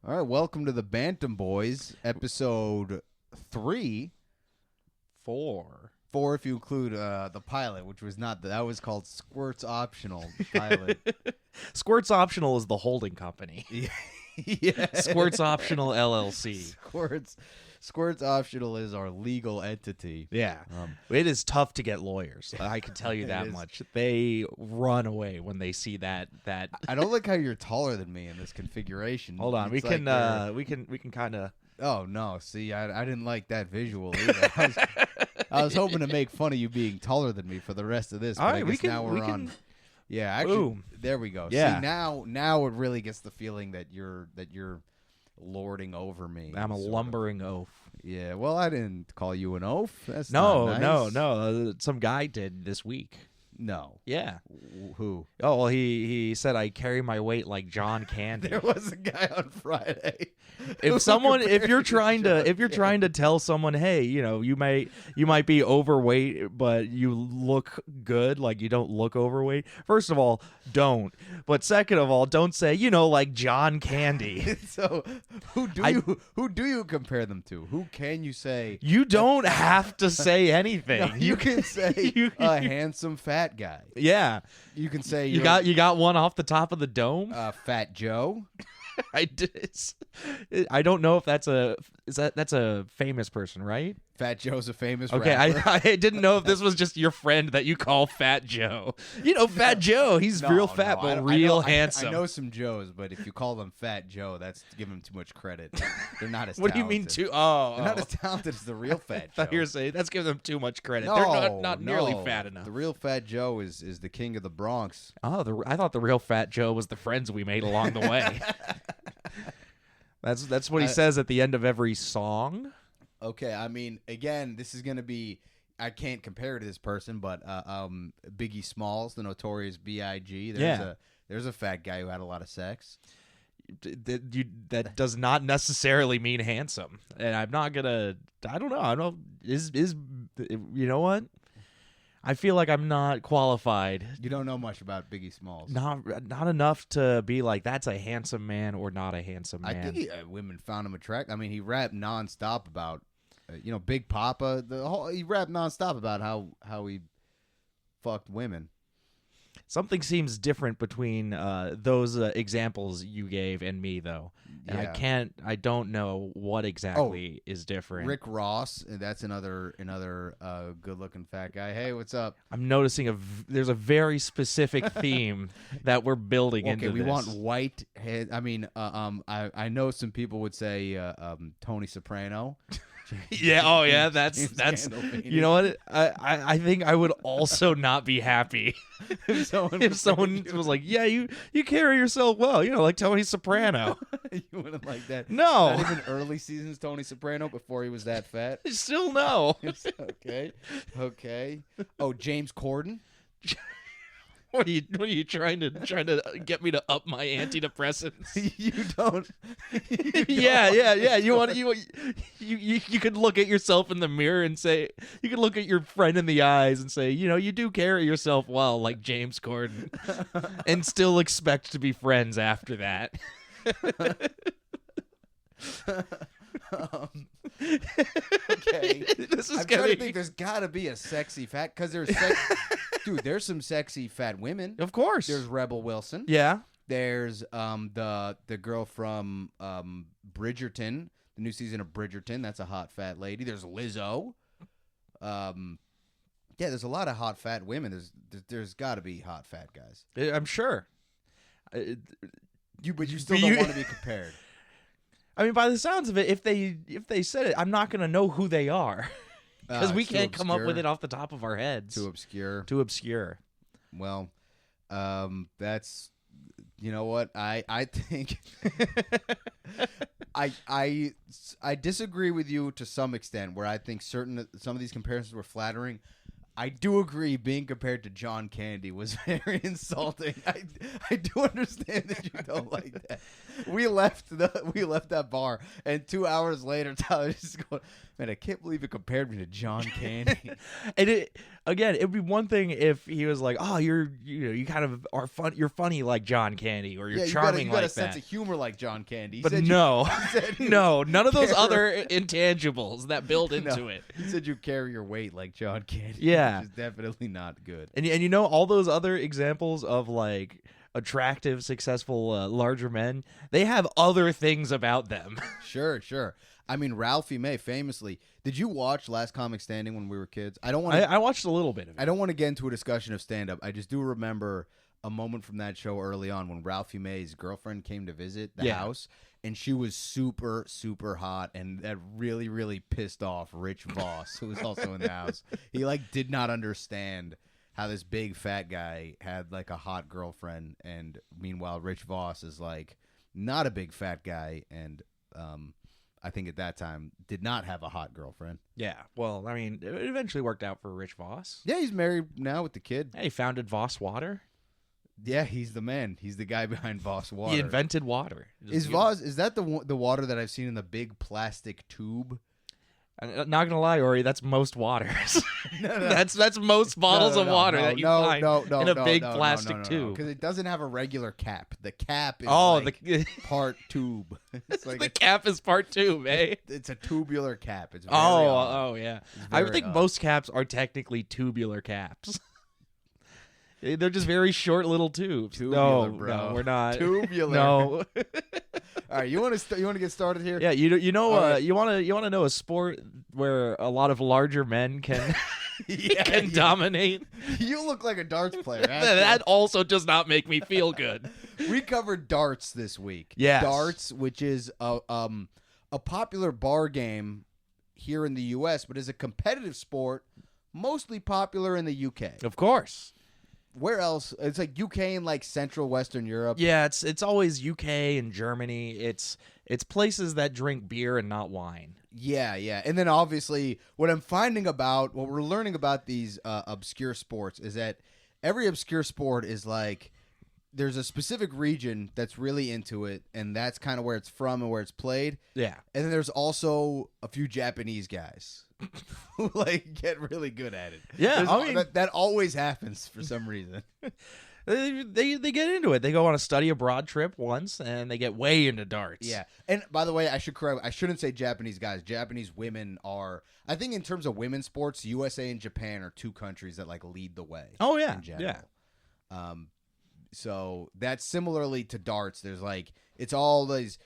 All right, welcome to the Bantam Boys, episode 3. 4. 4 if you include the pilot, which was not that was called Squirts Optional pilot. Squirts Optional is the holding company. Yeah. Squirts Optional LLC. Squirts Optional is our legal entity. Yeah. It is tough to get lawyers. I can tell you that much. They run away when they see that. I don't like how you're taller than me in this configuration. Hold on, we can kind of. Oh no! See, I didn't like that visual either. I was hoping to make fun of you being taller than me for the rest of this. All right, I guess now we're on. Yeah, actually, boom. There we go. Yeah. See, now it really gets the feeling that you're lording over me. I'm a lumbering oaf. Yeah. Well, I didn't call you an oaf. That's No, not nice. no. Some guy did this week. No. Yeah. Who? Oh well, he said I carry my weight like John Candy. There was a guy on Friday. If you're trying to tell someone, hey, you might be overweight, but you look good, like you don't look overweight. First of all, don't. But second of all, don't say, like John Candy. So, who do you compare them to? Who can you say? You don't have to say anything. No, you can say a handsome fat guy. Yeah. You can say you got one off the top of the dome. Fat Joe. I don't know if that's a famous person, right? Fat Joe's a famous okay, rapper. I didn't know if this was just your friend that you call Fat Joe. Fat Joe, he's real fat, but real handsome. I know some Joes, but if you call them Fat Joe, that's giving them too much credit. They're not as What talented. do you mean too? Oh, They're not as talented as the real Fat Joe. I thought you were saying that's giving them too much credit. No, They're not nearly fat enough. The real Fat Joe is the king of the Bronx. Oh, I thought the real Fat Joe was the friends we made along the way. That's what he says at the end of every song. Okay, I mean, again, this is gonna be. I can't compare to this person, but Biggie Smalls, the notorious B.I.G. There's a fat guy who had a lot of sex. That does not necessarily mean handsome, and I'm not gonna. I don't know. Is you know what? I feel like I'm not qualified. You don't know much about Biggie Smalls. Not enough to be like that's a handsome man or not a handsome man. I think women found him attractive. I mean, he rapped nonstop about, Big Papa. He rapped nonstop about how he fucked women. Something seems different between those examples you gave and me, though. And yeah. I don't know what exactly is different. Rick Ross, that's another good-looking fat guy. Hey, what's up? I'm noticing there's a very specific theme that we're building into this. Okay, we want white head. I mean, I know some people would say Tony Soprano. Yeah. Oh, yeah. That's. You know what? I think I would also not be happy if someone was like, "Yeah, you carry yourself well," like Tony Soprano. You wouldn't like that. No. Not even early seasons Tony Soprano before he was that fat. Still no. Okay. Oh, James Corden. What are you trying to get me to up my antidepressants? You don't. Yeah. You could look at yourself in the mirror and say, you could look at your friend in the eyes and say, you do carry yourself well, like James Corden, and still expect to be friends after that. Okay. This is I'm trying to think. There's got to be a sexy fat because dude. There's some sexy fat women. Of course. There's Rebel Wilson. Yeah. There's the girl from Bridgerton, the new season of Bridgerton. That's a hot fat lady. There's Lizzo. Yeah, there's a lot of hot fat women. There's got to be hot fat guys. I'm sure. But you still don't want to be compared. I mean, by the sounds of it, if they said it, I'm not going to know who they are because we can't come up with it off the top of our heads. Too obscure. Well, that's what I think. I disagree with you to some extent, where I think some of these comparisons were flattering. I do agree being compared to John Candy was very insulting. I do understand that you don't like that. We left that bar, and 2 hours later, Tyler's just going, man, I can't believe it compared me to John Candy. And it'd be one thing if he was like, oh, you kind of are fun. You're funny like John Candy, or you're charming you got like a sense that. of humor like John Candy. But no, no, none of those other intangibles that build into it. He said you carry your weight like John Candy. Yeah. Which is definitely not good. And you know all those other examples of like attractive, successful, larger men, they have other things about them. Sure. I mean, Ralphie May famously. Did you watch Last Comic Standing when we were kids? I watched a little bit of it. I don't want to get into a discussion of stand-up. I just do remember a moment from that show early on when Ralphie May's girlfriend came to visit the house, and she was super, super hot, and that really, really pissed off Rich Voss, who was also in the house. He did not understand how this big fat guy had like a hot girlfriend, and meanwhile Rich Voss is like not a big fat guy, and I think at that time did not have a hot girlfriend. Yeah, well, I mean, it eventually worked out for Rich Voss. Yeah, he's married now with the kid. Yeah, he founded Voss Water. Yeah, he's the man. He's the guy behind Voss Water. He invented water. Is that the water that I've seen in the big plastic tube? I'm not gonna lie, Ori, that's most waters. No. That's most bottles of water that you find in a big plastic tube. Because it doesn't have a regular cap. The cap is the part tube. It's like the cap is part tube, eh? It's a tubular cap. It's very odd. Yeah. I think most caps are technically tubular caps. They're just very short little tubes. Tubular, bro. No, we're not. Tubular. No. All right, you want to get started here? Yeah, you right. want to know a sport where a lot of larger men can dominate. You look like a darts player. That also does not make me feel good. We covered darts this week. Yes. Darts, which is a popular bar game here in the U.S., but is a competitive sport, mostly popular in the U.K. Of course. Where else? It's like UK and like Central Western Europe. Yeah, it's always UK and Germany. It's places that drink beer and not wine. Yeah. And then obviously what we're learning about these obscure sports is that every obscure sport is like there's a specific region that's really into it, and that's kind of where it's from and where it's played. Yeah. And then there's also a few Japanese guys who like get really good at it. Yeah, I mean, that always happens for some reason. They get into it. They go on a study abroad trip once, and they get way into darts. Yeah. And by the way, I shouldn't say Japanese guys. Japanese women are, I think in terms of women's sports, USA and Japan are two countries that like lead the way. Oh yeah. In general. Yeah. So that's similarly to darts. There's like it's all these.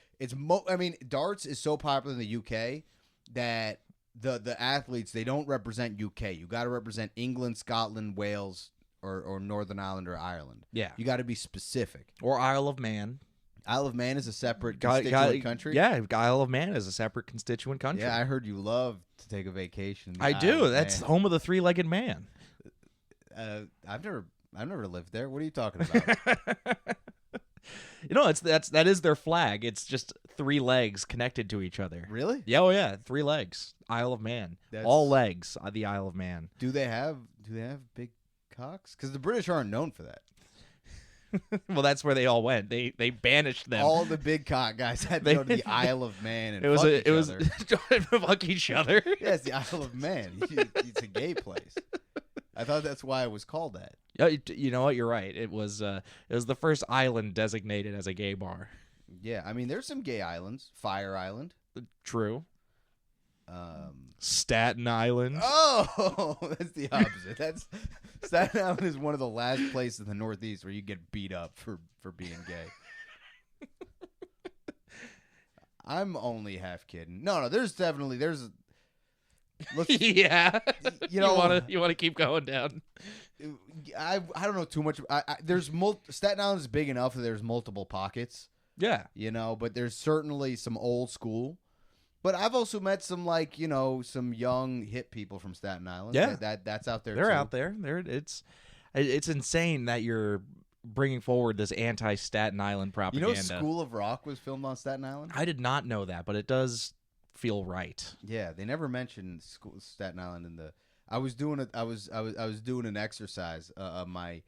Darts is so popular in the UK that the athletes, they don't represent UK. You got to represent England, Scotland, Wales, or Northern Ireland or Ireland. Yeah, you got to be specific. Or Isle of Man. Isle of Man is a separate constituent country. Yeah, Isle of Man is a separate constituent country. Yeah, I heard you love to take a vacation. I do. That's home of the three-legged man. I've never lived there. What are you talking about? That is their flag. It's just three legs connected to each other. Really? Yeah, yeah, 3 legs. Isle of Man. All legs on the Isle of Man. Do they have big cocks? Because the British aren't known for that. Well, that's where they all went. They banished them. All the big cock guys had to go to the Isle of Man and fuck each other. Yeah, it's the Isle of Man. It's a gay place. I thought that's why it was called that. You know what? You're right. It was the first island designated as a gay bar. Yeah, I mean, there's some gay islands. Fire Island. True. Staten Island. Oh, that's the opposite. Staten Island is one of the last places in the Northeast where you get beat up for being gay. I'm only half kidding. No, there's. Yeah, you know, you want to keep going down. I don't know too much. Staten Island is big enough that there's multiple pockets. Yeah, but there's certainly some old school. But I've also met some some young hip people from Staten Island. Yeah, that's out there. They're too. out there. It's insane that you're bringing forward this anti-Staten Island propaganda. School of Rock was filmed on Staten Island? I did not know that, but it does feel right. Yeah, they never mentioned Staten Island in the... I was doing an exercise. My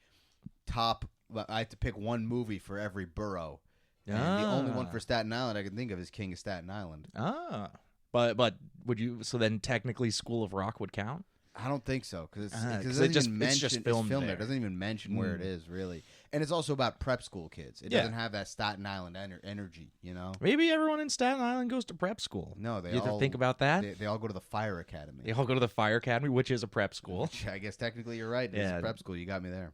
top. I had to pick one movie for every borough, and the only one for Staten Island I can think of is King of Staten Island. Ah, but would you? So then technically, School of Rock would count. I don't think so because it's just filmed there. It doesn't even mention where it is really, and it's also about prep school kids. It doesn't have that Staten Island energy, you know. Maybe everyone in Staten Island goes to prep school. No, they you all think about that. They all go to the Fire Academy. They all go to the Fire Academy, which is a prep school. Which I guess technically you're right. It's a prep school. You got me there.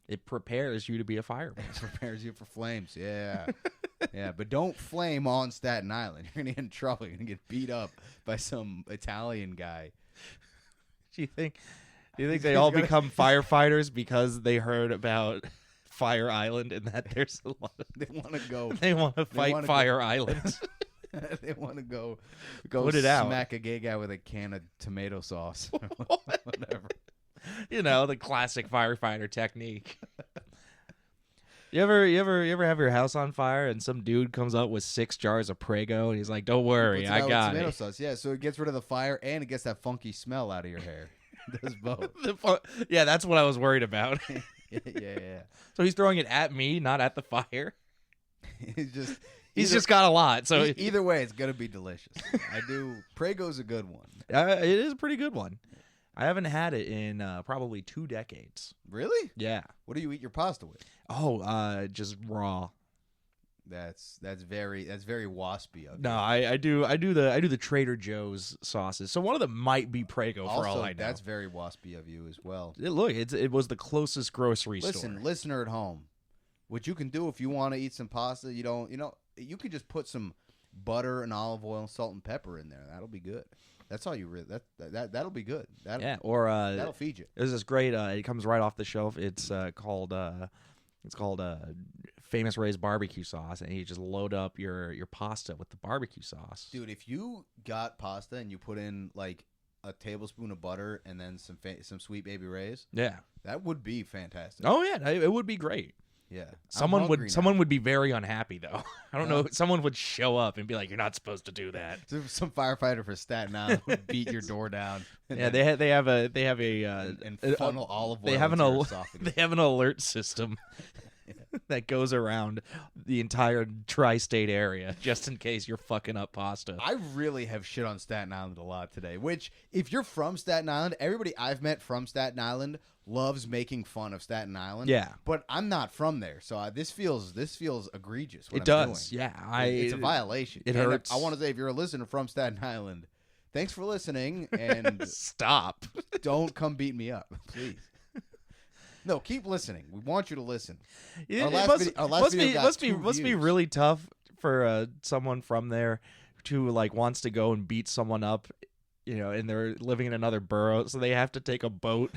It prepares you to be a fireman. It prepares you for flames. Yeah. Yeah, but don't flame on Staten Island. You're going to get in trouble. You're going to get beat up by some Italian guy. Do you think they all become firefighters because they heard about Fire Island and that there's a lot of... They want to go... They want to fight Fire Island. They want to go put it out. Smack a gay guy with a can of tomato sauce. Whatever. You know, the classic firefighter technique. You ever have your house on fire and some dude comes up with 6 jars of Prego and he's like, "Don't worry, I got tomato it." Sauce. Yeah, so it gets rid of the fire and it gets that funky smell out of your hair. It does both. Yeah, that's what I was worried about. yeah. So he's throwing it at me, not at the fire. He's just got a lot. So either way, it's gonna be delicious. Prego's a good one. It is a pretty good one. I haven't had it in probably 2 decades. Really? Yeah. What do you eat your pasta with? Oh, just raw. That's very waspy of you. No, I do the Trader Joe's sauces. So one of them might be Prego for all I know. That's very waspy of you as well. Look, it was the closest grocery store. Listener at home, what you can do if you want to eat some pasta, you can just put some butter and olive oil and salt and pepper in there. That'll be good. That's all you really. That'll be good. That'll feed you. There's this great. It comes right off the shelf. It's called Famous Ray's barbecue sauce, and you just load up your pasta with the barbecue sauce. Dude, if you got pasta and you put in like a tablespoon of butter and then some Sweet Baby Ray's, that would be fantastic. Oh yeah, it would be great. Yeah. Someone would be very unhappy though. I don't know. Someone would show up and be like, "You're not supposed to do that." Some firefighter for Staten Island would beat your door down. Yeah, they have a and funnel olive oil. They have an alert system that goes around the entire tri-state area just in case you're fucking up pasta. I really have shit on Staten Island a lot today. Which, if you're from Staten Island, everybody I've met from Staten Island loves making fun of Staten Island. Yeah, but I'm not from there, so this feels egregious. It does. Yeah, it's a violation. It hurts. I want to say, if you're a listener from Staten Island, thanks for listening, and stop. Don't come beat me up, please. No, keep listening. We want you to listen. It must be really tough for someone from there who wants to go and beat someone up. And they're living in another borough, so they have to take a boat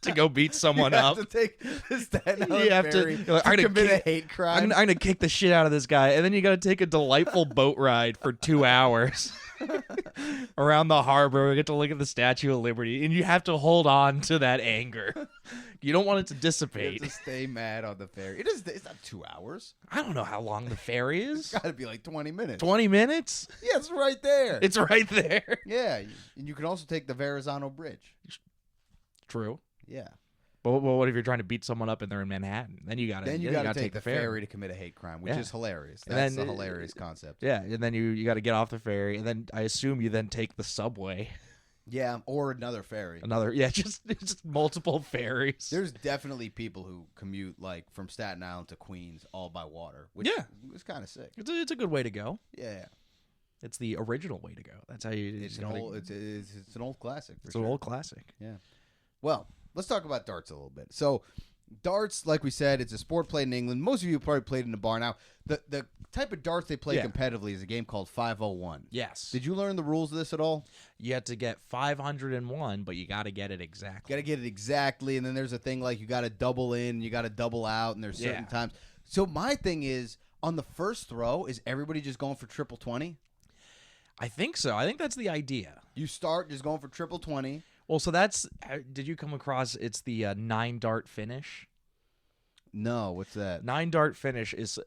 to go beat someone up. You have to take the Staten Island ferry to commit a hate crime. I'm going to kick the shit out of this guy, and then you got to take a delightful boat ride for 2 hours around the harbor. We get to look at the Statue of Liberty, and you have to hold on to that anger. You don't want it to dissipate. You have to stay mad on the ferry. It's not 2 hours. I don't know how long the ferry is. It's got to be like 20 minutes. 20 minutes? Yeah, it's right there. It's right there. Yeah, and you can also take the Verrazano Bridge. True. Yeah. But what if you're trying to beat someone up and they're in Manhattan? Then you got to take the ferry to commit a hate crime, which is hilarious. That's a hilarious concept. Yeah, and then you got to get off the ferry, and then I assume you then take the subway. Yeah, or another ferry. Just multiple ferries. There's definitely people who commute from Staten Island to Queens all by water, which is kind of sick. It's a good way to go. Yeah. It's the original way to go. That's how you. It's an old classic. It's an old classic. Yeah. Well, let's talk about darts a little bit. So, darts, like we said, it's a sport played in England. Most of you probably played in a bar. Now, the type of darts they play competitively is a game called 501. Yes. Did you learn the rules of this at all? You have to get 501, but you got to get it exactly. Got to get it exactly, and then there's a thing like you got to double in, you got to double out, and there's certain times. So my thing is, on the first throw, is everybody just going for triple 20? I think so. I think that's the idea. You start just going for triple 20. Well, so that's. Did you come across? It's the 9-dart finish. No, what's that? 9-dart finish is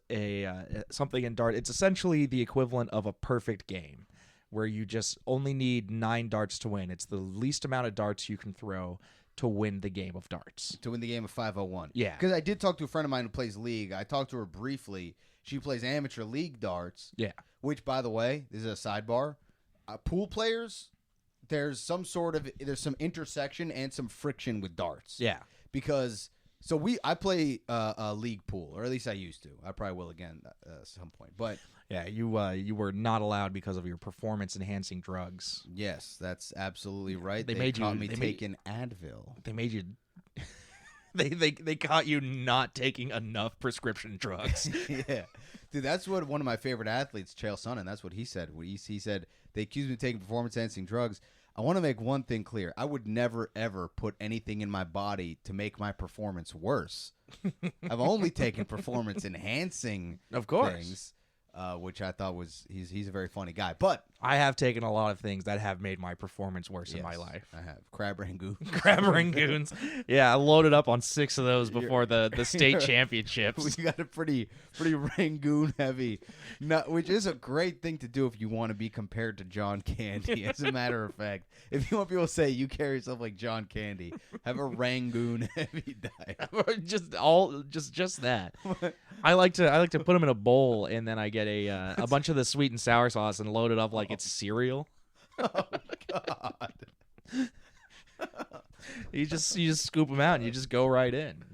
something in dart. It's essentially the equivalent of a perfect game, where you just only need 9 darts to win. It's the least amount of darts you can throw to win the game of darts. To win the game of 501. Yeah. Because I did talk to a friend of mine who plays League. I talked to her briefly. She plays amateur League darts. Yeah. Which, by the way, this is a sidebar. Pool players, there's some intersection and some friction with darts. Yeah. Because I play a League pool, or at least I used to. I probably will again at some point. But yeah, you were not allowed because of your performance enhancing drugs. yes, that's absolutely right. They caught me taking Advil. They made you. They caught you not taking enough prescription drugs. Yeah, dude, that's what one of my favorite athletes, Chael Sonnen, that's what he said. He said they accused me of taking performance-enhancing drugs. I want to make one thing clear: I would never ever put anything in my body to make my performance worse. I've only taken performance-enhancing, Of course. things, which I thought was he's a very funny guy. But I have taken a lot of things that have made my performance worse in my yes, life. I have crab rangoon. Crab rangoons. Yeah, I loaded up on 6 of those before the state championships. We got a pretty rangoon heavy, which is a great thing to do if you want to be compared to John Candy. As a matter of fact, if you want people to say you carry yourself like John Candy, have a rangoon heavy diet. just that. I like to put them in a bowl and then I get a bunch of the sweet and sour sauce and load it up like it's cereal. Oh God! You just scoop them out and you just go right in.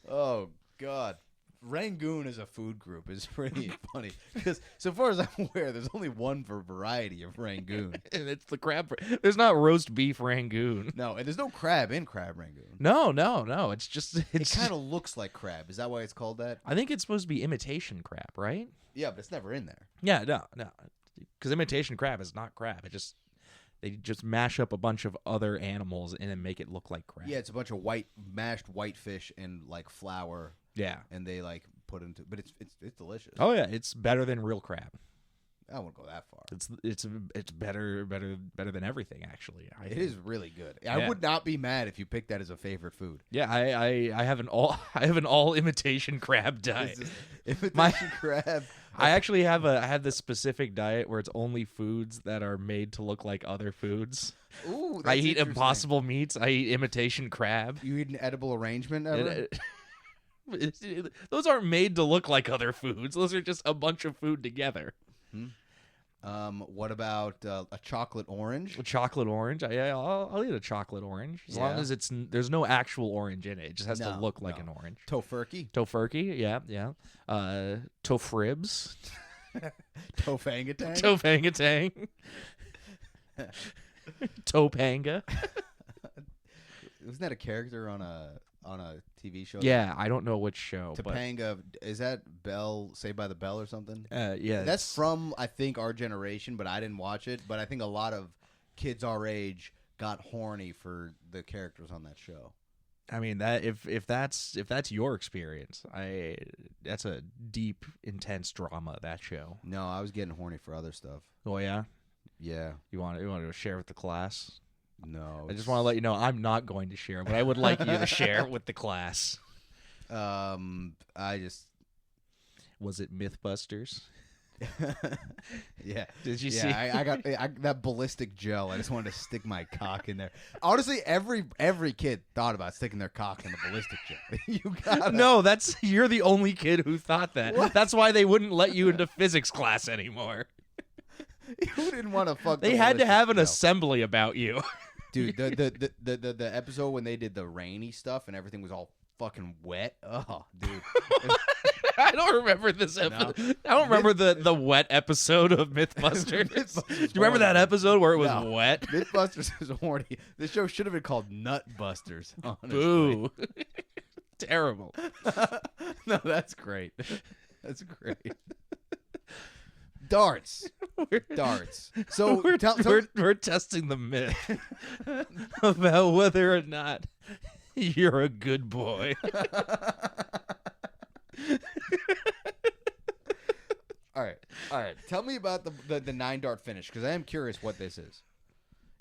Oh God! Rangoon as a food group is pretty funny because, so far as I'm aware, there's only one variety of Rangoon. And it's the crab. There's not roast beef Rangoon. No, and there's no crab in crab Rangoon. No. It's just It kind of looks like crab. Is that why it's called that? I think it's supposed to be imitation crab, right? Yeah, but it's never in there. Yeah, no, because imitation crab is not crab. They just mash up a bunch of other animals and then make it look like crab. Yeah, it's a bunch of mashed white fish and like flour. Yeah, and they like put into, but it's delicious. Oh yeah, it's better than real crab. I won't go that far. It's better than everything actually. It is really good. Yeah. I would not be mad if you picked that as a favorite food. Yeah, I have an all imitation crab diet. Imitation crab. I actually I have this specific diet where it's only foods that are made to look like other foods. Ooh, that's I eat interesting. impossible meats. I eat imitation crab. You eat an edible arrangement ever? Those aren't made to look like other foods. Those are just a bunch of food together. What about a chocolate orange? A chocolate orange? I'll eat a chocolate orange as long as there's no actual orange in it. It just has to look like an orange. Tofurkey. Tofurkey, yeah. Tofribs. Tofangatang. Tofangatang. Topanga. Wasn't that a character on a TV show? Yeah, I don't know which show. Topanga, is that Bell, Saved by the Bell or something? Yeah. That's from, I think, our generation, but I didn't watch it. But I think a lot of kids our age got horny for the characters on that show. I mean, that if that's your experience, that's a deep, intense drama, that show. No, I was getting horny for other stuff. Oh yeah? Yeah. You want to share with the class? No. I just want to let you know I'm not going to share, but I would like you to share with the class. Was it Mythbusters? Yeah. Did you see? I got that ballistic gel. I just wanted to stick my cock in there. Honestly, every kid thought about sticking their cock in the ballistic gel. You got No, you're the only kid who thought that. What? That's why they wouldn't let you into physics class anymore. Who didn't want to fuck? They had to have an assembly about you. Dude, the episode when they did the rainy stuff and everything was all fucking wet. Oh, dude. I don't remember this episode. No. I don't remember the wet episode of Mythbusters. Do you remember that episode where it was wet? Mythbusters is horny. This show should have been called Nutbusters. Honestly. Boo. Terrible. No, that's great. That's great. Darts. So we're testing the myth about whether or not you're a good boy. All right. Tell me about the 9-dart finish, because I am curious what this is.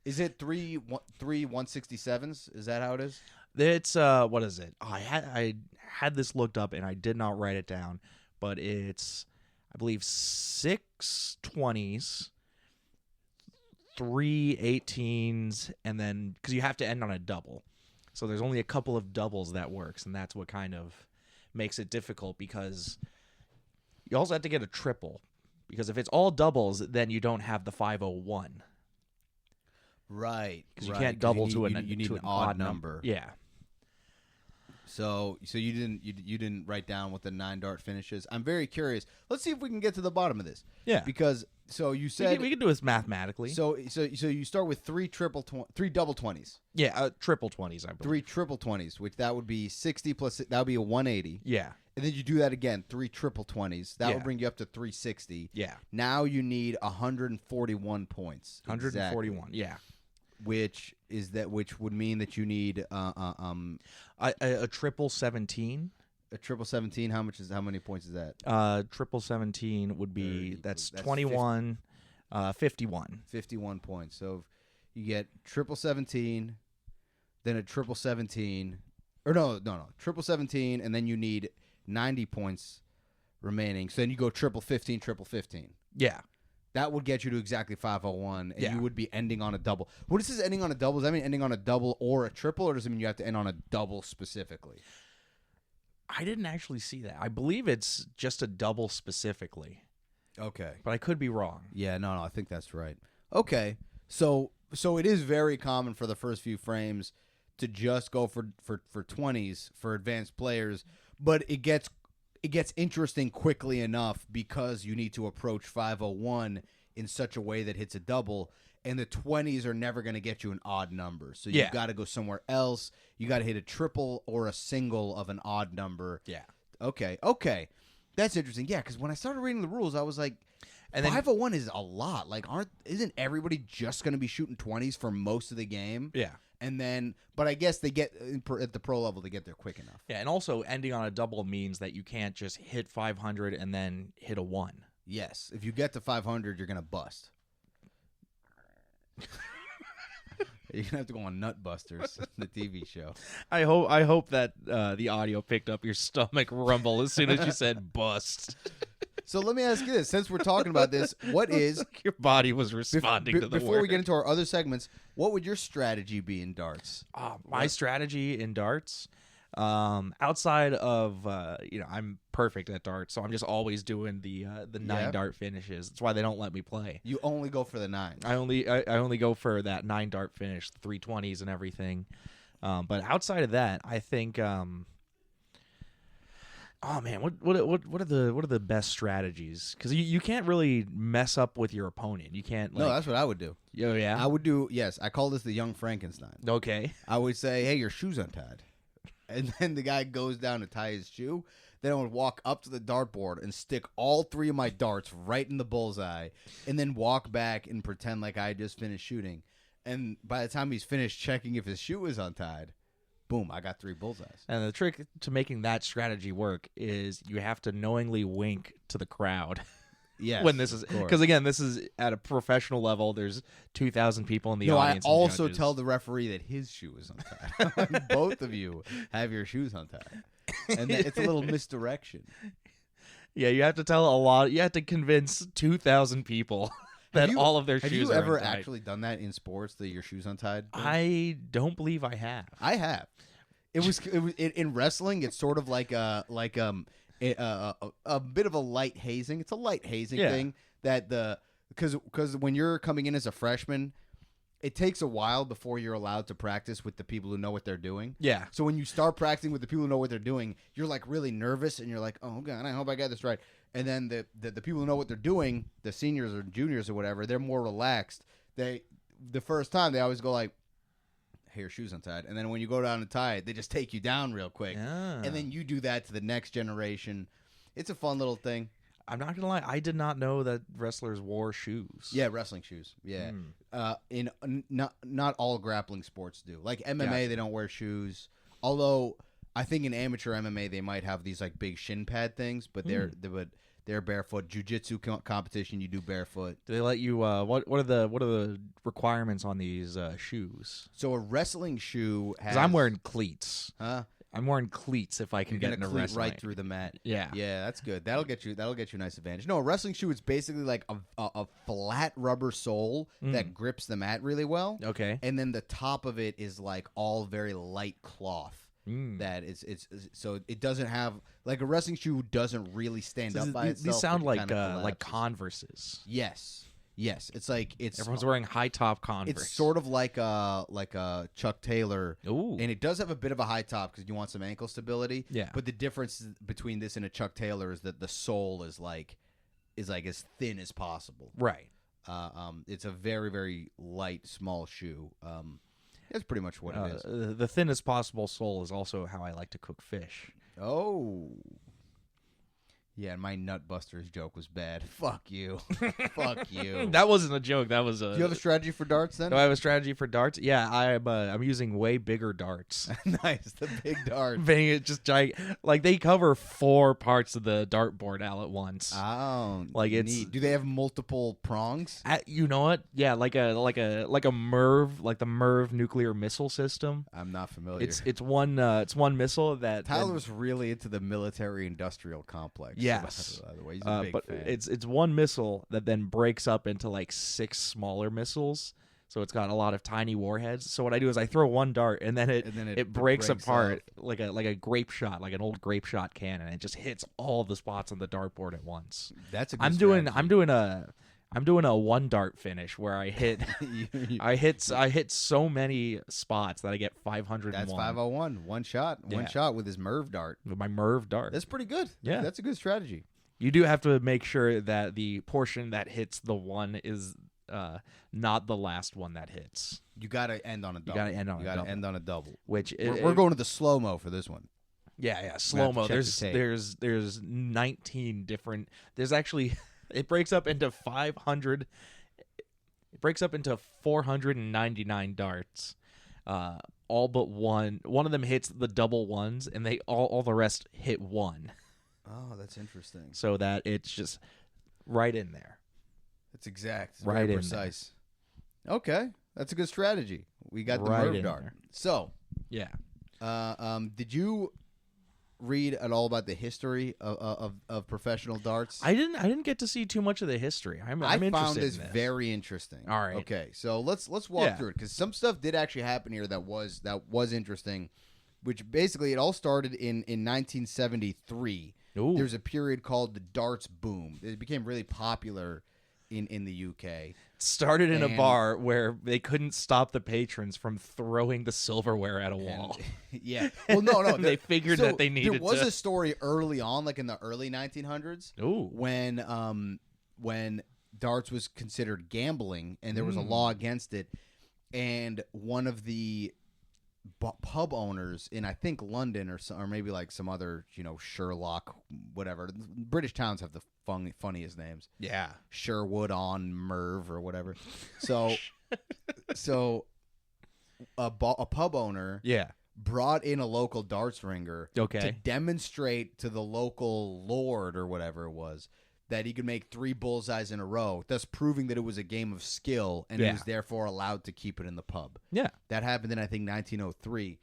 Is it three 167s? Is that how it is? It's what is it? Oh, I had this looked up and I did not write it down, but it's, I believe, 6 20s, 3 18s, and then because you have to end on a double, so there's only a couple of doubles that works, and that's what kind of makes it difficult because you also have to get a triple, because if it's all doubles, then you don't have the 501. Right. Because you can't double to an odd number. Yeah. So you didn't write down what the 9-dart finish is. I'm very curious. Let's see if we can get to the bottom of this. Yeah. Because so you said we can do this mathematically. So you start with three double 20s. Yeah, triple 20s, I believe. 3 triple 20s, which that would be 60 plus. That would be a 180. Yeah. And then you do that again, 3 triple 20s. That Yeah. would bring you up to 360. Yeah. Now you need 141 points. 141. Exactly. Yeah. Which would mean that you need A triple 17. a triple 17. How many points is that? Triple 17 would be 30, that's that's 21, 51. 51 points. So you get triple 17, then a triple 17, or no, triple 17, and then you need 90 points remaining. So then you go triple 15, triple 15. Yeah. That would get you to exactly 501, and Yeah. you would be ending on a double. What is this ending on a double? Does that mean ending on a double or a triple, or does it mean you have to end on a double specifically? I didn't actually see that. I believe it's just a double specifically, Okay. but I could be wrong. Yeah, no, I think that's right. Okay. So it is very common for the first few frames to just go for 20s for advanced players, but it gets interesting quickly enough because you need to approach 501 in such a way that hits a double, and the 20s are never going to get you an odd number. So you've got to go somewhere else. You got to hit a triple or a single of an odd number. Yeah. Okay. That's interesting. Yeah, because when I started reading the rules, I was like, And then 501 is a lot. Like, isn't everybody just going to be shooting 20s for most of the game? yeah. And then, but I guess they get at the pro level, they get there quick enough. Yeah, and also ending on a double means that you can't just hit 500 and then hit a 1. Yes, if you get to 500, you're gonna bust. You're gonna have to go on Nutbusters, the TV show. I hope that the audio picked up your stomach rumble as soon as you said bust. So let me ask you this: since we're talking about this, what is Your body was responding to the before word. we get into our other segments? What would your strategy be in darts? My strategy in darts, outside of I'm perfect at darts, so I'm just always doing the 9-dart finishes. That's why they don't let me play. You only go for the 9s. I only go for that 9-dart finish, the 320s and everything. But outside of that, I think. Oh man, what are the best strategies? Because you can't really mess up with your opponent. You can't. No, that's what I would do. Oh yeah. I would do. Yes, I call this the young Frankenstein. Okay. I would say, "Hey, your shoe's untied," and then the guy goes down to tie his shoe. Then I would walk up to the dartboard and stick all 3 of my darts right in the bullseye, and then walk back and pretend like I just finished shooting. And by the time he's finished checking if his shoe is untied, boom, I got 3 bullseyes. And the trick to making that strategy work is you have to knowingly wink to the crowd. Yes, when this is because again, this is at a professional level. There's 2,000 people in the audience. I also and judges. tell the referee that his shoe is untied. Both of you have your shoes untied, and it's a little misdirection. Yeah, you have to tell a lot. You have to convince 2,000 people that all of their shoes are untied. Have you ever actually done that in sports, that your shoes untied? I don't believe I have. I have. It was in wrestling. It's sort of like a bit of a light hazing. It's a light hazing thing that because when you're coming in as a freshman, it takes a while before you're allowed to practice with the people who know what they're doing. Yeah. So when you start practicing with the people who know what they're doing, you're like really nervous and you're like, oh God, I hope I got this right. And then the people who know what they're doing, the seniors or juniors or whatever, they're more relaxed. The first time they always go like, hey, your shoe's untied. And then when you go down to tie it, they just take you down real quick. Yeah. And then you do that to the next generation. It's a fun little thing. I'm not gonna lie, I did not know that wrestlers wore shoes. Yeah, wrestling shoes. Yeah, not all grappling sports do. Like MMA, they don't wear shoes. Although I think in amateur MMA they might have these like big shin pad things, but they're barefoot. Jiu-jitsu competition, you do barefoot. Do they let you? What are the requirements on these shoes? So a wrestling shoe has. 'Cause I'm wearing cleats. Huh? I'm wearing cleats if I can You're get gonna into cleat wrestling. right through the mat. Yeah. Yeah, that's good. That'll get you a nice advantage. No, a wrestling shoe is basically like a flat rubber sole that grips the mat really well. Okay. And then the top of it is like all very light cloth. That it's so it doesn't have like a wrestling shoe doesn't really stand up by itself. These sound it like kinda collapses. Converses. Yes. It's like Everyone's wearing high top Converse. It's sort of like a Chuck Taylor. Ooh. And it does have a bit of a high top because you want some ankle stability. Yeah. But the difference between this and a Chuck Taylor is that the sole is like as thin as possible. Right. It's a very, very light, small shoe. That's pretty much what it is. The thinnest possible sole is also how I like to cook fish. Oh. Yeah, and my Nutbusters joke was bad. Fuck you. Fuck you. That wasn't a joke. That was a. Do you have a strategy for darts then? Do I have a strategy for darts? Yeah, I'm using way bigger darts. Nice, the big dart. It's just giant. Like they cover 4 parts of the dartboard all at once. Oh, like it's. neat. Do they have multiple prongs? You know what? Yeah, like a MIRV, like the MIRV nuclear missile system. I'm not familiar. It's one missile that Tyler's really into the military-industrial complex. Yes, by the way, he's a big but fan. it's one missile that then breaks up into like 6 smaller missiles. So it's got a lot of tiny warheads. So what I do is I throw one dart and then it breaks apart like a grape shot, like an old grape shot cannon. It just hits all the spots on the dartboard at once. That's a good I'm doing a one dart finish where I hit I hit so many spots that I get 501. That's 501. One shot with his MIRV dart. With my MIRV dart. That's pretty good. Yeah. That's a good strategy. You do have to make sure that the portion that hits the one is not the last one that hits. You got to end on a double. You got to end on a double. Which we're going to the slow-mo for this one. Yeah, slow-mo. There's 19 different. There's actually it breaks up into 500. It breaks up into 499 darts. All but one. One of them hits the double ones, and they all the rest hit one. Oh, that's interesting. So that it's just right in there. That's exact. It's right very precise. Okay, that's a good strategy. We got the right MIRV dart. there. So, yeah. Did you read at all about the history of professional darts? I didn't get to see too much of the history. I'm interested found this in this. very interesting. All right. Okay, so let's walk through it because some stuff did actually happen here that was interesting. Which basically it all started in 1973. Ooh. There's a period called the darts boom. It became really popular in the UK. It started in a bar where they couldn't stop the patrons from throwing the silverware at a wall. Yeah. Well, no. They figured that they needed. There was a story early on, like in the early 1900s, Ooh. when darts was considered gambling and there was a law against it, and one of the pub owners in I think London or maybe like some other Sherlock whatever. British towns have the funniest names. Yeah, Sherwood on MIRV or whatever. So a pub owner brought in a local darts ringer to demonstrate to the local lord or whatever it was that he could make 3 bullseyes in a row, thus proving that it was a game of skill and he was therefore allowed to keep it in the pub. Yeah. That happened in, I think, 1903.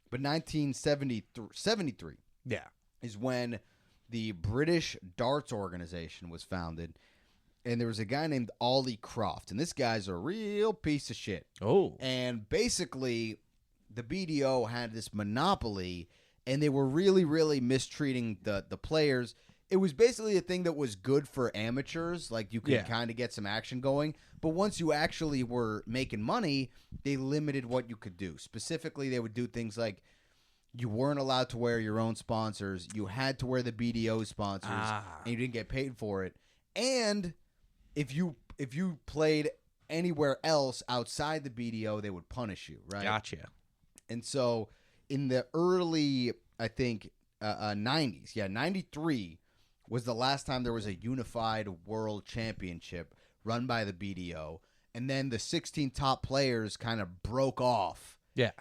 But 1973 is when the British Darts Organization was founded, and there was a guy named Ollie Croft, and this guy's a real piece of shit. Oh. And basically, the BDO had this monopoly, and they were really, really mistreating the players. It was basically a thing that was good for amateurs, like you could kind of get some action going. But once you actually were making money, they limited what you could do. Specifically, they would do things like you weren't allowed to wear your own sponsors. You had to wear the BDO sponsors, and you didn't get paid for it. And if you played anywhere else outside the BDO, they would punish you, right? Gotcha. And so in the early, I think, 90s, 93 was the last time there was a unified world championship run by the BDO. And then the 16 top players kind of broke off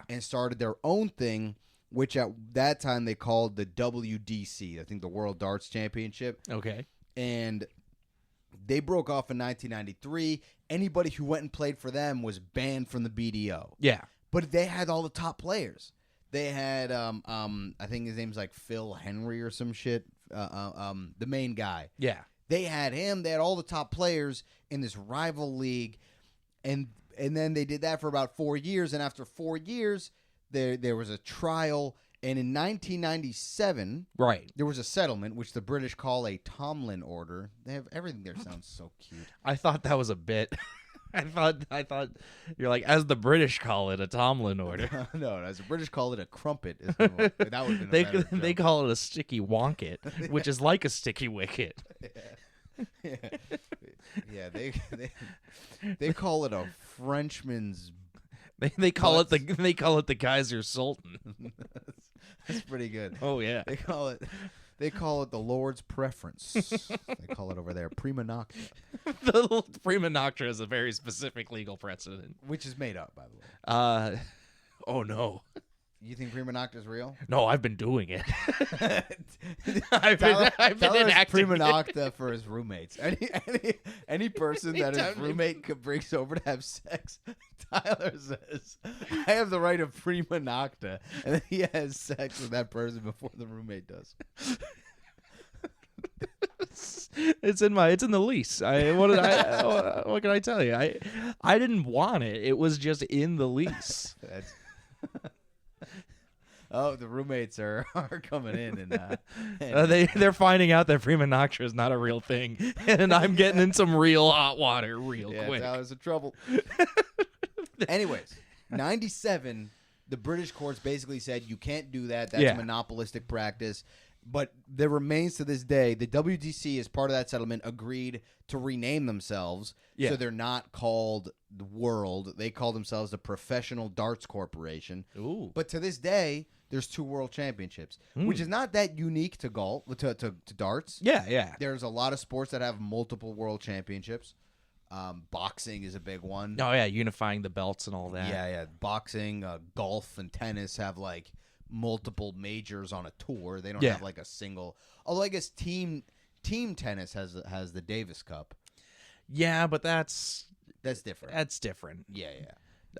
and started their own thing, which at that time they called the WDC, I think the World Darts Championship. Okay. And they broke off in 1993. Anybody who went and played for them was banned from the BDO. Yeah. But they had all the top players. They had I think his name's like Phil Henry or some shit. The main guy. Yeah. They had him. They had all the top players in this rival league, and then they did that for about 4 years. And after 4 years, there was a trial. And in 1997, Right. there was a settlement, which the British call a Tomlin order. They have everything there sounds so cute. I thought that was a bit. I thought you're like, as the British call it, a Tomlin order. No, as the British call it a crumpet. That would have been a better They joke. call it a sticky wonket, which is like a sticky wicket. Yeah, they call it a Frenchman's. They call it the Kaiser Sultan. That's pretty good. Oh yeah. They call it the Lord's preference. They call it over there prima nocta, The prima nocta is a very specific legal precedent. which is made up, by the way. Oh no. You think prima nocta is real? No, I've been doing it. I've been enacting prima it. nocta for his roommates. Any person that his Anytime- roommate brings over to have sex, Tyler says, "I have the right of prima nocta," and then he has sex with that person before the roommate does. It's in the lease. What can I tell you? I didn't want it. It was just in the lease. That's oh, the roommates are coming in and They're finding out that prima nocta is not a real thing, and I'm getting in some real hot water real quick. Tyler's in trouble. Anyways, 97, the British courts basically said you can't do that. That's monopolistic practice. But there remains to this day, the WDC, as part of that settlement, agreed to rename themselves. Yeah. So they're not called the World. They call themselves the Professional Darts Corporation. Ooh. But to this day, there's 2 world championships, which is not that unique to golf, to darts. Yeah. There's a lot of sports that have multiple world championships. Boxing is a big one. Oh yeah, unifying the belts and all that. Yeah. Boxing, golf, and tennis have like multiple majors on a tour. They don't have like a single. Although I guess team tennis has the Davis Cup. Yeah, but that's different. That's different. Yeah.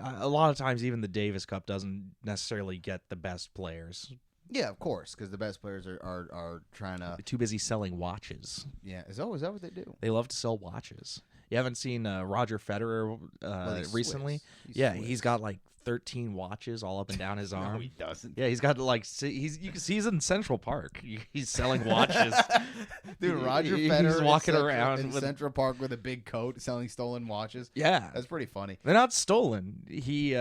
A lot of times, even the Davis Cup doesn't necessarily get the best players. Yeah, of course, because the best players are trying to. They're too busy selling watches. Yeah, is that what they do? They love to sell watches. You haven't seen Roger Federer recently? He's Yeah, Swiss. he's got like 13 watches all up and down his arm. No, he doesn't. Yeah, he's got like he's in Central Park. He's selling watches. Dude, Roger He's Federer walking in around in with- Central Park with a big coat, selling stolen watches. Yeah, That's pretty funny. they're not stolen. He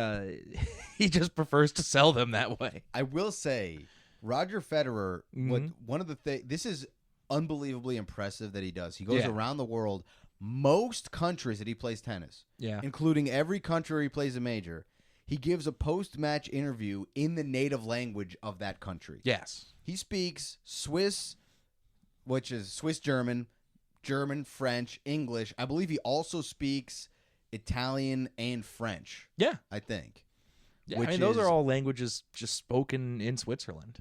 just prefers to sell them that way. I will say, Roger Federer. One of the things. This is unbelievably impressive that he does. He goes around the world, most countries that he plays tennis, including every country where he plays a major. He gives a post-match interview in the native language of that country. Yes. He speaks Swiss, which is Swiss-German, German, French, English. I believe he also speaks Italian and French. Yeah. I think. Yeah, I mean, those are all languages just spoken in Switzerland.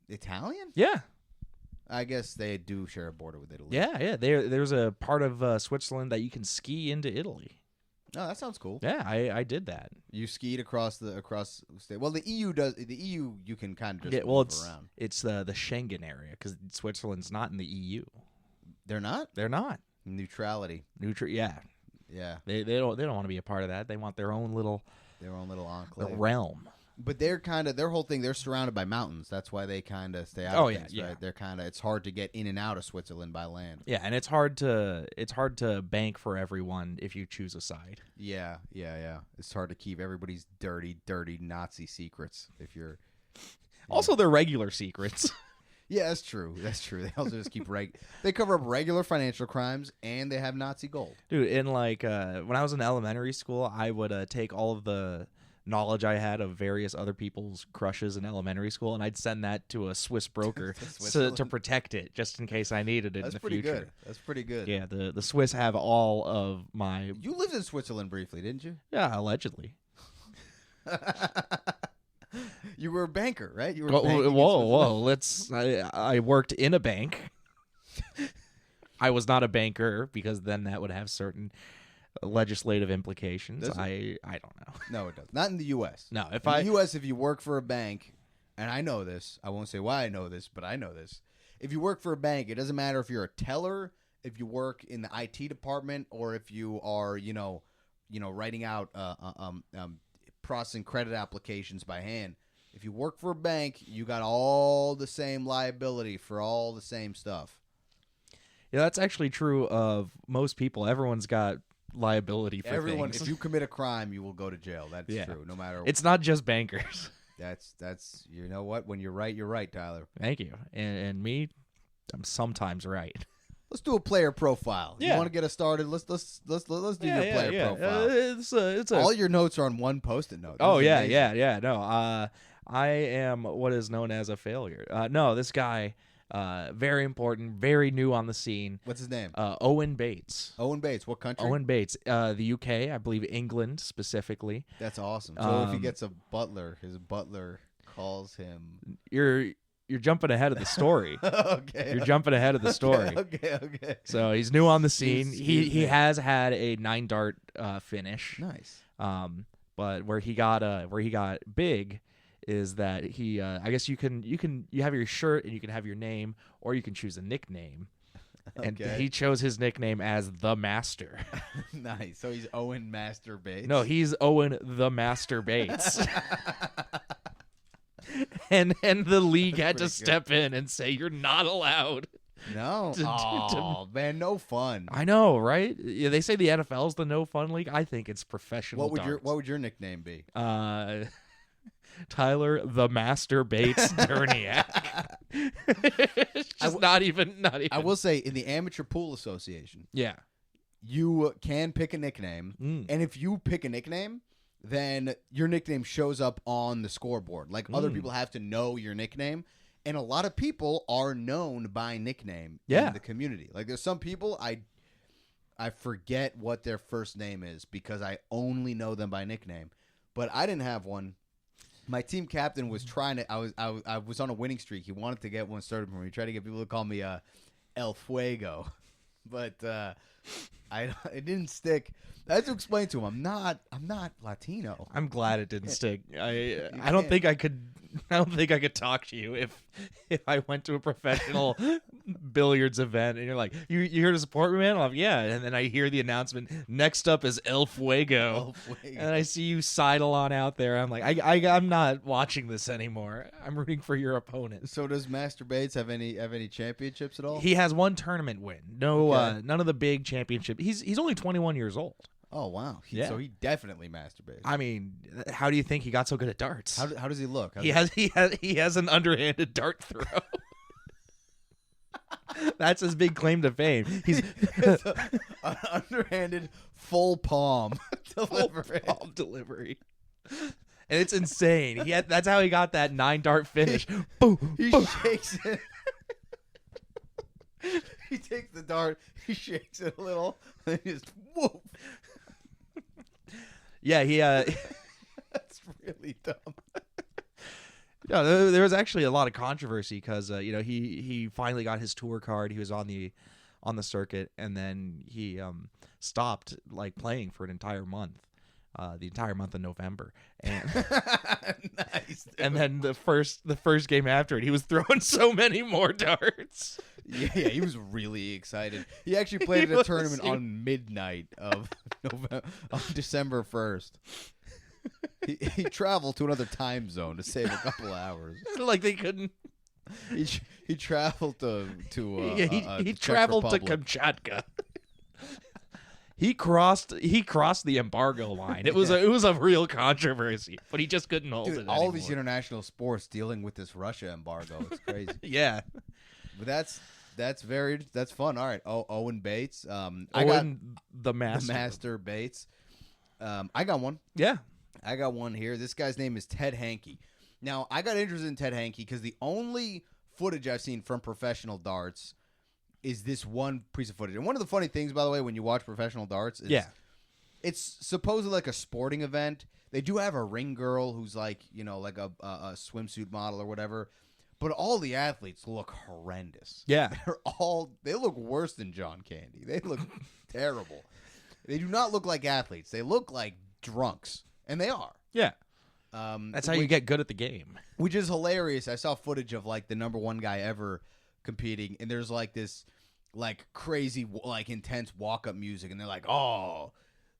Italian? Yeah. I guess they do share a border with Italy. Yeah. There's a part of Switzerland that you can ski into Italy. Oh, that sounds cool. Yeah, I did that. You skied across the state. Well, the EU does. The EU you can kind of just well, move it's around. it's the Schengen area because Switzerland's not in the EU. They're not They're not. neutrality. Yeah. Yeah, They don't want to be a part of that. They want their own little enclave. realm. But they're kind of their whole thing. They're surrounded by mountains. That's why they kind of stay out. Oh, of yeah, things, yeah. Right? They're kind of. It's hard to get in and out of Switzerland by land. Yeah, and it's hard to bank for everyone if you choose a side. Yeah. It's hard to keep everybody's dirty Nazi secrets if you're. Also, they're regular secrets. Yeah, that's true. They also just keep They cover up regular financial crimes and they have Nazi gold. Dude, in like when I was in elementary school, I would take all of the knowledge I had of various other people's crushes in elementary school, and I'd send that to a Swiss broker to protect it, just in case I needed it in the future. Good. That's pretty good. Yeah, the Swiss have all of my. You lived in Switzerland briefly, didn't you? Yeah, allegedly. You were a banker, right? You were. Whoa! I worked in a bank. I was not a banker because then that would have certain legislative implications. Does it? I don't know. No, it doesn't. Not in the U.S. No, if In the U.S., if you work for a bank, and I know this, I won't say why I know this, but I know this. If you work for a bank, it doesn't matter if you're a teller, if you work in the IT department, or if you are, writing out, processing credit applications by hand. If you work for a bank, you got all the same liability for all the same stuff. Yeah, that's actually true of most people. Everyone's got liability for Everyone, things. if you commit a crime, you will go to jail. That's true. No matter. It's not just bankers. That's you know what? When you're right, Tyler. Thank you. And me, I'm sometimes right. Let's do a player profile. Yeah. You want to get us started? Let's do your player profile. It's All your notes are on one Post-it note. Oh This is yeah, amazing. yeah. No, I am what is known as a failure. No, this guy, very important, very new on the scene. What's his name? Owen Bates. Owen Bates. What country? Owen Bates, the UK, I believe England specifically. That's awesome. So if he gets a butler, his butler calls him. You're jumping ahead of the story. Okay. You're jumping ahead of the story. Okay. So he's new on the scene. Excuse He me. has had a 9-dart finish. Nice. But where he got big is that he I guess you have your shirt and you can have your name, or you can choose a nickname. And Okay. he chose his nickname as the Master. Nice. So he's Owen Master Bates. No, he's Owen the Master Bates. and the league had to pretty good. step in and say you're not allowed. No. Oh man, no fun. I know, right? Yeah, they say the NFL's the no fun league. I think it's professional. What would your nickname be? Tyler the Master Bates Derniak. It's just not even. I will say, in the Amateur Pool Association, Yeah. you can pick a nickname, and if you pick a nickname, then your nickname shows up on the scoreboard. Like, other people have to know your nickname, and a lot of people are known by nickname in the community. Like, there's some people I forget what their first name is because I only know them by nickname. But I didn't have one. My team captain was trying to. I was on a winning streak. He wanted to get one started for me. He tried to get people to call me El Fuego, but it didn't stick. I had to explain to him I'm not Latino. I'm glad it didn't stick. I don't think I could. I don't think I could talk to you if I went to a professional billiards event and you're like, you here to support me, man? I'm like, yeah. And then I hear the announcement, next up is El Fuego. El Fuego. And I see you sidle on out there. I'm like, I'm not watching this anymore. I'm rooting for your opponent. So does Master Bates have any championships at all? He has one tournament win. No, Okay. none of the big championships. He's only 21 years old. Oh wow. Yeah. So he definitely masturbates. I mean, how do you think he got so good at darts? How does he look? He has an underhanded dart throw. That's his big claim to fame. He's an underhanded full palm delivery. palm delivery. And it's insane. That's how he got that 9-dart finish. Boom. He boom. shakes it. He takes the dart, he shakes it a little, and he just whoop. Yeah, he That's really dumb. no, there was actually a lot of controversy because he finally got his tour card. He was on the circuit, and then he stopped like playing for an entire month. The entire month of November, and Nice. Dude. and then the first game after it, he was throwing so many more darts. Yeah, he was really excited. He actually played in a was. tournament on midnight of on December 1st. He traveled to another time zone to save a couple hours. Like they couldn't. He traveled to He Czech traveled to Republic. Kamchatka. He crossed the embargo line. It was a real controversy, but he just couldn't hold Dude, it all anymore. these international sports dealing with this Russia embargo. It's crazy. Yeah. But that's fun. All right. Owen Bates. I got Owen the Master. the Master Bates. I got one. Yeah. I got one here. This guy's name is Ted Hankey. Now, I got interested in Ted Hankey because the only footage I've seen from professional darts is this one piece of footage. And one of the funny things, by the way, when you watch professional darts, is it's supposedly like a sporting event. They do have a ring girl who's like, like a swimsuit model or whatever. But all the athletes look horrendous. Yeah. They look worse than John Candy. They look terrible. They do not look like athletes. They look like drunks, and they are. Yeah. That's how you get good at the game. Which is hilarious. I saw footage of like the number one guy ever competing, and there's like this like crazy like intense walk up music, and they're like, oh,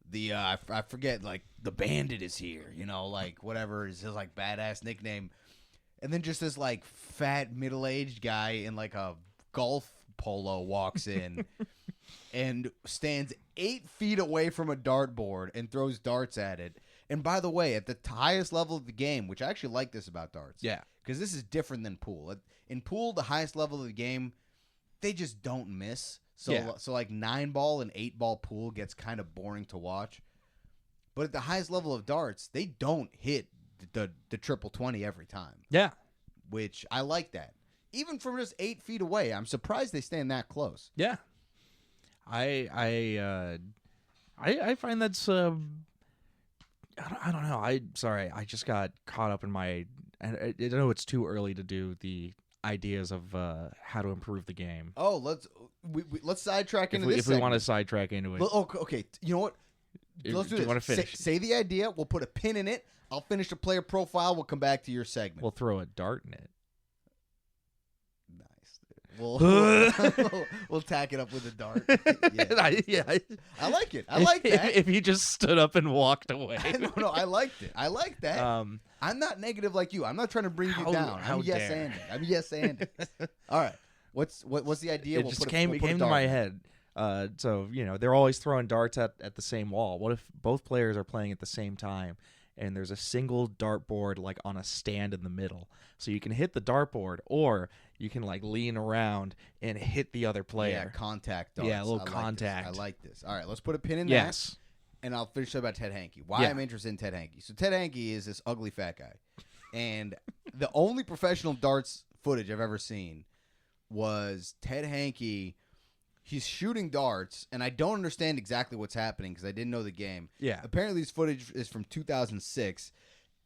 the I forget, like the bandit is here, you know, like whatever is his like badass nickname, and then just this like fat middle aged guy in like a golf polo walks in and stands 8 feet away from a dartboard and throws darts at it. And by the way, at the highest level of the game, which I actually like this about darts. Yeah. Because this is different than pool. In pool, the highest level of the game, they just don't miss. So like 9-ball and 8-ball pool gets kind of boring to watch. But at the highest level of darts, they don't hit the triple 20 every time. Yeah. Which I like that. Even from just 8 feet away, I'm surprised they stand that close. Yeah. I find that's I don't know. I just got caught up in my. I know it's too early to do the ideas of how to improve the game. Oh, let's sidetrack into this. If we want to sidetrack into it. Okay. You know what? Let's do this. You want to finish? Say the idea. We'll put a pin in it. I'll finish the player profile. We'll come back to your segment. We'll throw a dart in it. We'll tack it up with a dart. I like it. I like that. If he just stood up and walked away. No, I liked it. I like that. I'm not negative like you. I'm not trying to bring you down. I'm yes-anding. All right. What's the idea? It just came to my head. So, they're always throwing darts at the same wall. What if both players are playing at the same time and there's a single dartboard like on a stand in the middle? So you can hit the dartboard, or you can like lean around and hit the other player. Yeah, contact darts. Yeah, a little contact. I like this. All right, let's put a pin in that. And I'll finish up about Ted Hankey. Why I'm interested in Ted Hankey. So Ted Hankey is this ugly fat guy. And the only professional darts footage I've ever seen was Ted Hankey. He's shooting darts, and I don't understand exactly what's happening because I didn't know the game. Yeah. Apparently, this footage is from 2006,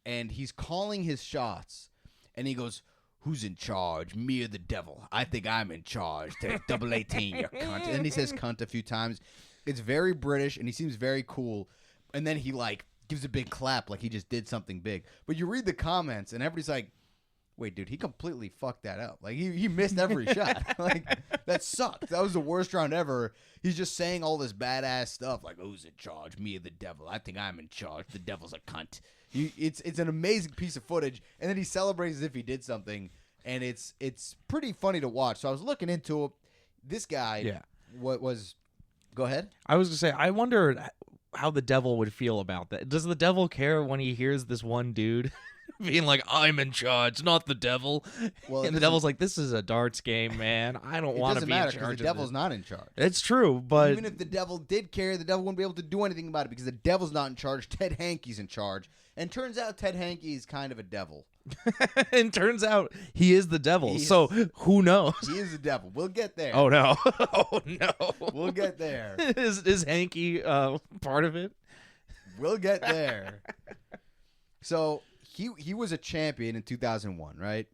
and he's calling his shots, and he goes, "Who's in charge? Me or the devil? I think I'm in charge. Double 18, you cunt." And he says "cunt" a few times. It's very British, and he seems very cool. And then he like gives a big clap, like he just did something big. But you read the comments, and everybody's like, "Wait, dude, he completely fucked that up. Like he missed every shot. Like that sucked. That was the worst round ever." He's just saying all this badass stuff, like "Who's in charge? Me or the devil? I think I'm in charge. The devil's a cunt." It's an amazing piece of footage, and then he celebrates as if he did something, and it's pretty funny to watch. So I was looking into it. This guy, what was? Go ahead. I was gonna say, I wonder how the devil would feel about that. Does the devil care when he hears this one dude being like, "I'm in charge, not the devil"? Well, and the devil's like, "This is a darts game, man. I don't want to be in charge." Because the devil's not in charge. It's true, but even if the devil did care, the devil wouldn't be able to do anything about it because the devil's not in charge. Ted Hankey's in charge, and turns out Ted Hankey is kind of a devil. And turns out he is the devil. So who knows? He is the devil. We'll get there. Oh no! Oh no! We'll get there. Is Hankey part of it? We'll get there. So he was a champion in 2001, right?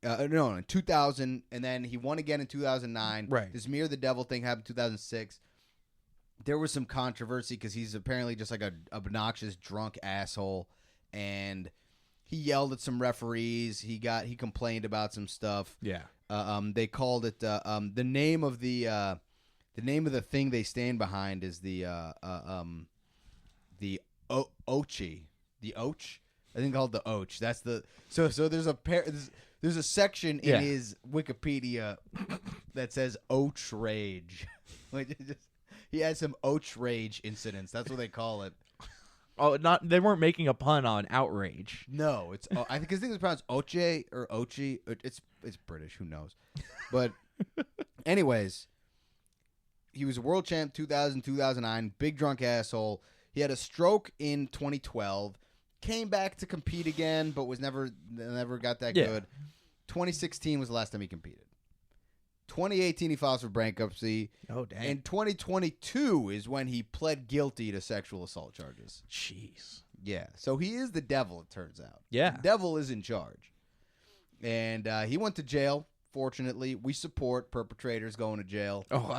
No, in 2000, and then he won again in 2009. Right. This Mirror the Devil thing happened in 2006. There was some controversy because he's apparently just like a obnoxious drunk asshole, and he yelled at some referees. He complained about some stuff. Yeah. They called it the name of the thing they stand behind is the Ochi. The Och? I think called the Och. That's the so there's a section in his Wikipedia that says Och rage. He had some Och rage incidents. That's what they call it. Oh, they weren't making a pun on outrage. No, it's I think his thing is pronounced Oche or Ochi. It's British. Who knows? But anyways, he was a world champ 2000, 2009. Big drunk asshole. He had a stroke in 2012. Came back to compete again, but was never got that good. 2016 was the last time he competed. 2018 he files for bankruptcy. Oh, dang. And 2022 is when he pled guilty to sexual assault charges. Jeez. Yeah. So he is the devil, it turns out. Yeah. The devil is in charge. And he went to jail unfortunately, we support perpetrators going to jail. Oh,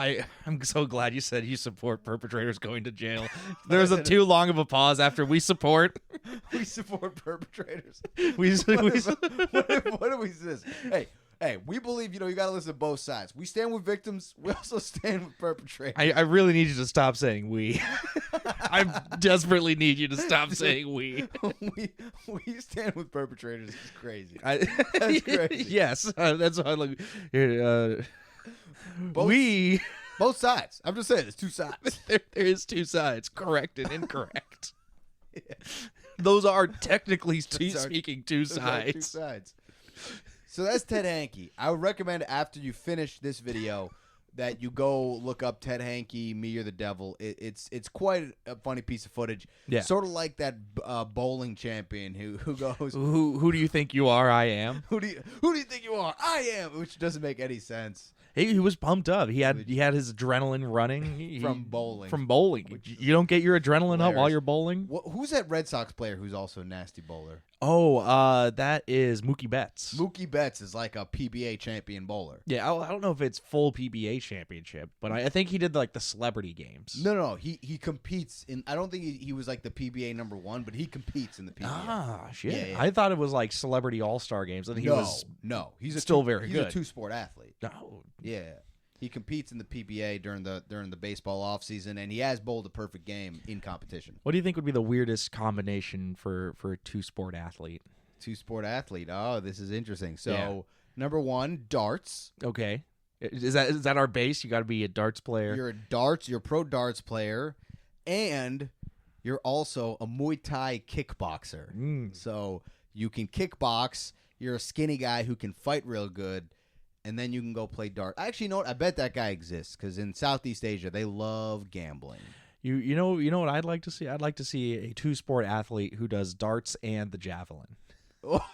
I'm so glad you said you support perpetrators going to jail. There was too long of a pause after we support. We support perpetrators. What do we say? Hey, we believe, you got to listen to both sides. We stand with victims. We also stand with perpetrators. I really need you to stop saying we. I desperately need you to stop saying we. we stand with perpetrators. It's crazy. That's crazy. Yes, that's what I look. Both sides. I'm just saying, there's two sides. There is two sides, correct and incorrect. Yeah. Those are technically speaking two sides. Two sides. So that's Ted Hankey. I would recommend after you finish this video that you go look up Ted Hankey, Me or the Devil. It's quite a funny piece of footage. Yeah. Sort of like that bowling champion who goes, Who do you think you are? I am. Who do you think you are? I am, which doesn't make any sense. He was pumped up. He had his adrenaline running from bowling. You don't get your adrenaline up while you're bowling? Who's that Red Sox player who's also a nasty bowler? Oh, that is Mookie Betts. Mookie Betts is like a PBA champion bowler. Yeah, I don't know if it's full PBA championship, but I think he did like the celebrity games. No. He competes in. I don't think he was like the PBA #1, but he competes in the PBA. Ah, shit. Yeah. I thought it was like celebrity all-star games. And no. He's still very good. He's a two-sport athlete. No. Yeah. He competes in the PBA during the baseball offseason, and he has bowled a perfect game in competition. What do you think would be the weirdest combination for a two-sport athlete? Two-sport athlete. Oh, this is interesting. So, #1, darts. Okay. Is that our base? You got to be a darts player. You're a pro darts player, and you're also a Muay Thai kickboxer. So you can kickbox. You're a skinny guy who can fight real good. And then you can go play darts. Actually, you know what? I bet that guy exists because in Southeast Asia they love gambling. You know what I'd like to see? I'd like to see a two-sport athlete who does darts and the javelin. Oh,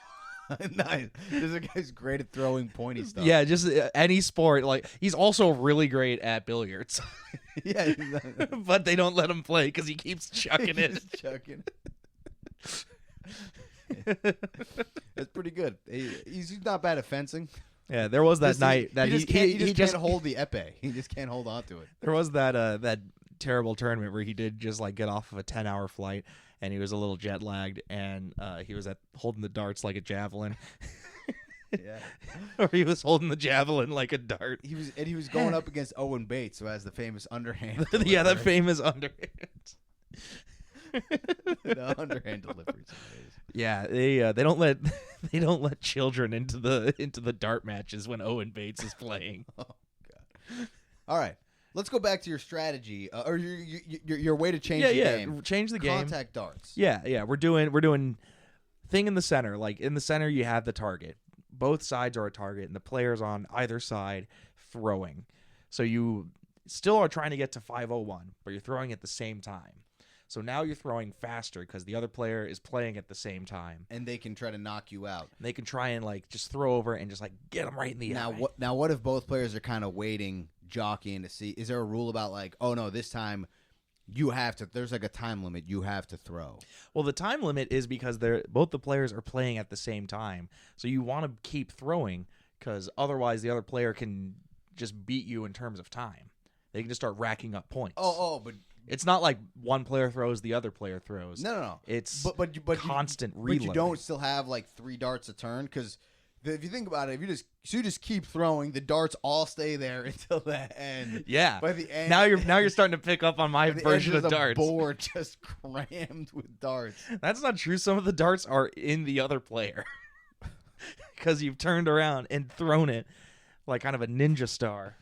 nice. This guy's great at throwing pointy stuff. Yeah, just any sport. Like he's also really great at billiards. Yeah, but they don't let him play because he keeps chucking it. That's pretty good. He's not bad at fencing. Yeah, there was that night that he just can't hold the epee. He just can't hold on to it. There was that terrible tournament where he did just like get off of a 10-hour flight and he was a little jet lagged and he was holding the darts like a javelin. Yeah, or he was holding the javelin like a dart. He was going up against Owen Bates, who has the famous underhand. Yeah, that famous underhand. The underhand deliveries. Yeah, they don't let children into the dart matches when Owen Bates is playing. Oh God! All right, let's go back to your strategy or your way to change the game. Change the game. Contact darts. Yeah. We're doing thing in the center. Like in the center, you have the target. Both sides are a target, and the players on either side throwing. So you still are trying to get to 501, but you're throwing at the same time. So now you're throwing faster because the other player is playing at the same time. And they can try to knock you out. They can try and like just throw over and just like get them right in the eye. Now what if both players are kind of waiting, jockeying to see? Is there a rule about like, oh no, this time you have to? There's like a time limit. You have to throw. Well, the time limit is because both the players are playing at the same time. So you want to keep throwing because otherwise the other player can just beat you in terms of time. They can just start racking up points. But it's not like one player throws, the other player throws. No. It's but constant reloading. But you don't still have like 3 darts a turn because if you think about it, if you just keep throwing, the darts all stay there until the end. Yeah. By the end, now you're starting to pick up on my version of darts. Board just crammed with darts. That's not true. Some of the darts are in the other player because you've turned around and thrown it like kind of a ninja star.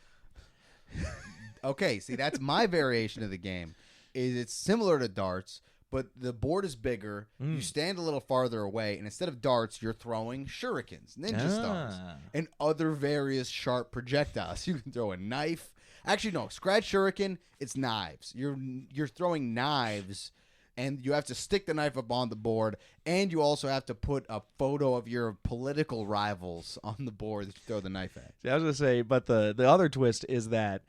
Okay, see, that's my variation of the game. It's similar to darts, but the board is bigger. You stand a little farther away, and instead of darts, you're throwing shurikens, ninja stars, and other various sharp projectiles. You can throw a knife. Actually, no, scratch shuriken, it's knives. You're throwing knives, and you have to stick the knife up on the board, and you also have to put a photo of your political rivals on the board that you throw the knife at. See, I was going to say, but the other twist is that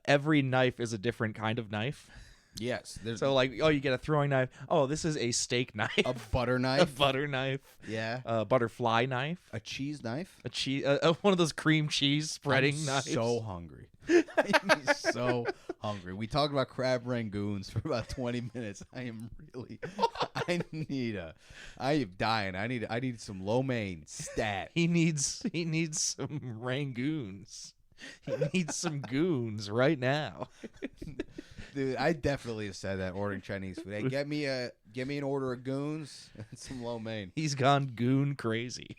every knife is a different kind of knife. Yes. There's So like, oh, you get a throwing knife. Oh, this is a steak knife. a butter A knife. butter knife. Yeah. A butterfly knife. A cheese knife. A cheese. One of those cream cheese spreading I'm knives. so hungry. I'm so hungry. We talked about crab rangoons for about 20 minutes. I am really. I am dying. I need some lo mein stat. He needs some rangoons. He needs some goons right now. Dude, I definitely have said that ordering Chinese food. Hey, get me an order of goons and some lo mein. He's gone goon crazy.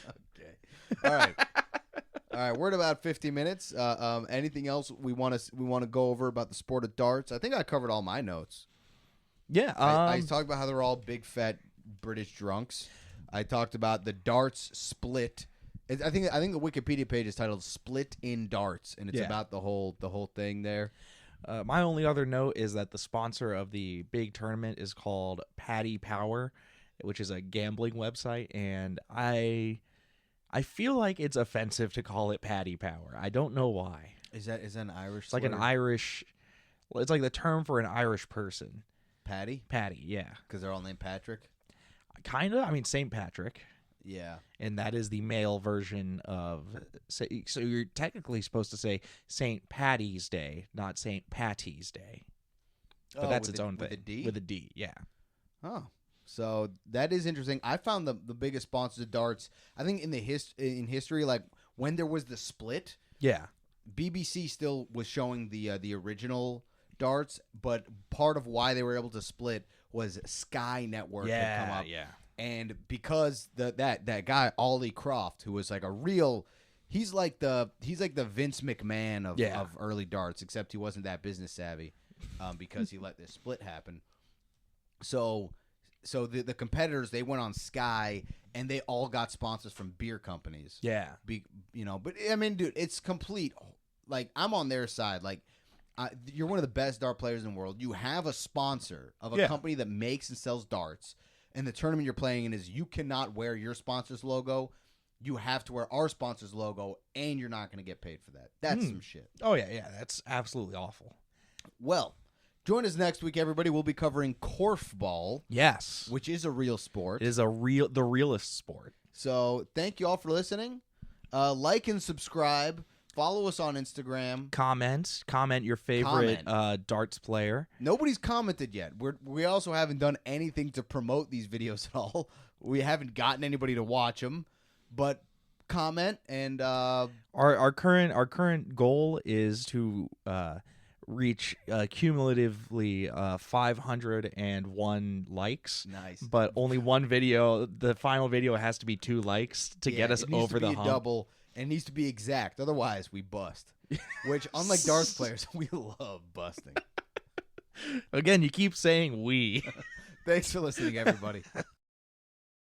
Okay. All right. All right, we're at about 50 minutes. Anything else we want to go over about the sport of darts? I think I covered all my notes. Yeah, I talked about how they're all big fat British drunks. I talked about the darts split. I think the Wikipedia page is titled "Split in Darts," and it's about the whole thing there. My only other note is that the sponsor of the big tournament is called Paddy Power, which is a gambling website, and I feel like it's offensive to call it Paddy Power. I don't know why. Is that an Irish? It's like an Irish. It's like the term for an Irish person. Paddy, yeah. Because they're all named Patrick. Kind of. I mean, St. Patrick. Yeah. And that is the male version of. So you're technically supposed to say St. Patty's Day, not St. Patty's Day. But that's its own thing. With a D? With a D, yeah. Oh. So that is interesting. I found the biggest sponsors of darts, I think, in history, like when there was the split. Yeah. BBC still was showing the original darts, but part of why they were able to split was Sky Network had come up. Yeah. And because that guy Ollie Croft, who was like he's like the Vince McMahon of early darts, except he wasn't that business savvy, because he let this split happen. So the competitors, they went on Sky and they all got sponsors from beer companies. Yeah. But I mean, dude, it's complete. Like, I'm on their side. Like, you're one of the best dart players in the world. You have a sponsor of a company that makes and sells darts. And the tournament you're playing in is you cannot wear your sponsor's logo. You have to wear our sponsor's logo, and you're not going to get paid for that. That's some shit. Oh, yeah. That's absolutely awful. Well, join us next week, everybody. We'll be covering korfball. Yes. Which is a real sport. It is the realest sport. So thank you all for listening. Like and subscribe. Follow us on Instagram. Comment your favorite darts player. Nobody's commented yet. We also haven't done anything to promote these videos at all. We haven't gotten anybody to watch them, but comment and our current goal is to reach cumulatively 501 likes. Nice. But only one video. The final video has to be 2 likes to get us over the hump. Double. And it needs to be exact. Otherwise, we bust. Which, unlike darts players, we love busting. Again, you keep saying we. Thanks for listening, everybody.